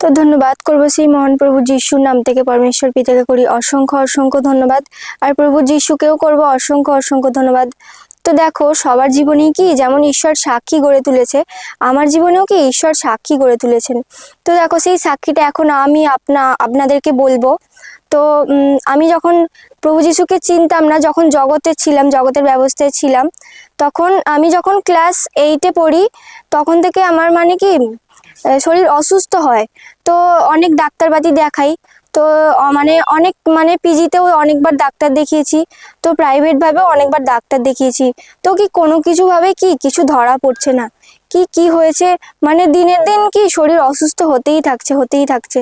তো ধন্যবাদ করব সেই মহান প্রভু যিশুর নাম থেকে। পরমেশ্বর পিতাকে করি অসংখ্য অসংখ্য ধন্যবাদ, আর প্রভু যিশুকেও করব অসংখ্য অসংখ্য ধন্যবাদ। তো দেখো, সবার জীবনেই কি যেমন ঈশ্বর সাক্ষী গড়ে তুলেছে, আমার জীবনেও কি ঈশ্বর সাক্ষী গড়ে তুলেছেন। তো দেখো, সেই সাক্ষীটা এখন আমি আপনাদেরকে বলবো। তো আমি যখন প্রভু যিশুকে চিনতাম না, যখন জগতে ছিলাম, জগতের ব্যবস্থায় ছিলাম, তখন আমি যখন ক্লাস 8-এ পড়ি, তখন থেকে আমার মানে কি শরীর অসুস্থ হয়। তো অনেক ডাক্তারপাতি দেখাই। তো অনেক পিজিতেও অনেকবার ডাক্তার দেখিয়েছি, তো প্রাইভেটভাবেও অনেকবার ডাক্তার দেখিয়েছি। তো কি কোনো কিছুভাবে কি কিছু ধরা পড়ছে না, কি হয়েছে, মানে দিনের দিন কি শরীর অসুস্থ হতেই থাকছে।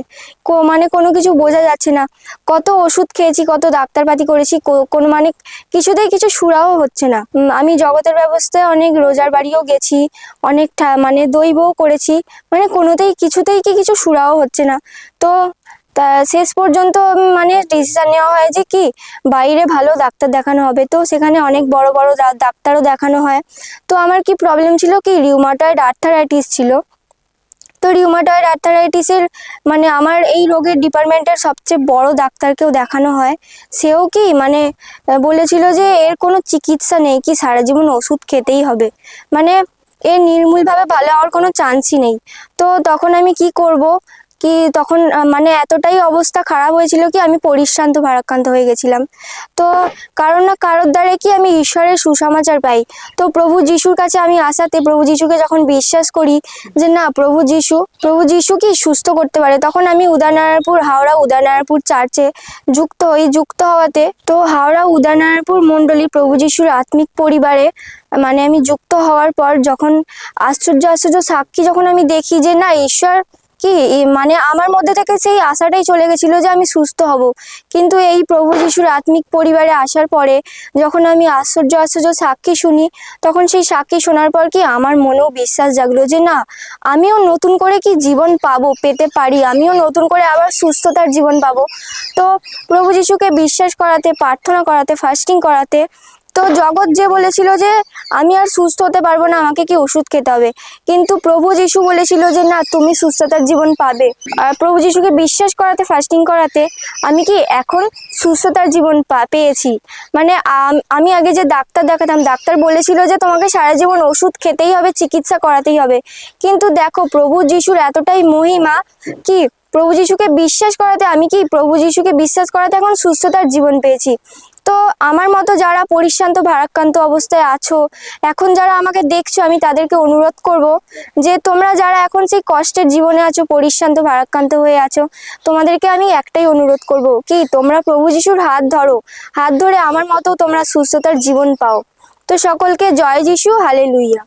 কোনো কিছু বোঝা যাচ্ছে না। কত ওষুধ খেয়েছি, কত ডাক্তারপাতি করেছি, কোনো কিছুতেই কিছু সুরাও হচ্ছে না। আমি জগতের ব্যবস্থায় অনেক রোজার বাড়িও গেছি, অনেক দৈবও করেছি, কিছুতেই কি কিছু সুরাও হচ্ছে না। তো শেষ পর্যন্ত ডিসিশন নেওয়া হয় যে কি বাইরে ভালো ডাক্তার দেখানো হবে। তো সেখানে অনেক বড় বড় ডাক্তারও দেখানো হয়। তো আমার কি প্রবলেম ছিল, কি রিউমাটয়েড আর্থারাইটিস ছিল। তো রিউমাটয়েড আর্থারাইটিসের আমার এই রোগের ডিপার্টমেন্টের সবচেয়ে বড় ডাক্তারকেও দেখানো হয়। সেও কি বলেছিল যে এর কোনো চিকিৎসা নেই, কি সারা জীবন ওষুধ খেতেই হবে, এর নির্মূলভাবে ভালো হওয়ার কোনো চান্সই নেই। তো তখন আমি কি করব, কি তখন এতটাই অবস্থা খারাপ হয়েছিল কি আমি পরিশ্রান্ত ভারাক্রান্ত হয়ে গেছিলাম। তো কারোর না কারোর দ্বারা কি আমি ঈশ্বরের সুসমাচার পাই। তো প্রভু যিশুর কাছে আমি আসাতে, প্রভু যিশুকে যখন বিশ্বাস করি যে না, প্রভু যিশু কি সুস্থ করতে পারে, তখন আমি হাওড়া উদয়নারায়ণপুর চার্চে যুক্ত হওয়াতে, তো হাওড়া উদয়নারায়ণপুর মণ্ডলী প্রভু যিশুর আত্মিক পরিবারে আমি যুক্ত হওয়ার পর যখন আশ্চর্য সাক্ষী যখন আমি দেখি যে না, ঈশ্বর কি আমার মধ্যে থেকে সেই আশাটাই চলে গেছিল যে আমি সুস্থ হব। কিন্তু এই প্রভু যিশুর আত্মিক পরিবারে আসার পরে যখন আমি আশ্চর্য সাক্ষী শুনি, তখন সেই সাক্ষী শোনার পর কি আমার মনেও বিশ্বাস জাগলো যে না, আমিও নতুন করে কি জীবন পেতে পারি, আমিও নতুন করে আবার সুস্থতার জীবন পাবো। তো প্রভু যিশুকে বিশ্বাস করাতে, প্রার্থনা করাতে, ফাস্টিং করাতে, তো জগৎ যে বলেছিল যে আমি আর সুস্থ হতে পারবো না, আমাকে কি ওষুধ খেতে হবে, কিন্তু প্রভু যিশু বলেছিল যে না, তুমি সুস্থতার জীবন পাবে। আর প্রভু যিশুকে বিশ্বাস করাতে, ফাস্টিং করাতে আমি কি এখন সুস্থতার জীবন পেয়েছি। আমি আগে যে ডাক্তার দেখাতাম, ডাক্তার বলেছিল যে তোমাকে সারা জীবন ওষুধ খেতেই হবে, চিকিৎসা করাতেই হবে। কিন্তু দেখো, প্রভু যিশুর এতটাই মহিমা কি প্রভু যিশুকে বিশ্বাস করাতে, আমি কি প্রভু যিশুকে বিশ্বাস করাতে এখন সুস্থতার জীবন পেয়েছি। তো আমার মতো যারা পরিশ্রান্ত ভারাক্রান্ত অবস্থায় আছো, এখন যারা আমাকে দেখছো, আমি তাদেরকে অনুরোধ করব যে তোমরা যারা এখন সেই কষ্টের জীবনে আছো, পরিশ্রান্ত ভারাক্রান্ত হয়ে আছো, তোমাদেরকে আমি একটাই অনুরোধ করব, কি তোমরা প্রভু যিশুর হাত ধরে আমার মতো তোমরা সুস্থতার জীবন পাও। তো সকলকে জয় যিশু, হালেলুয়া।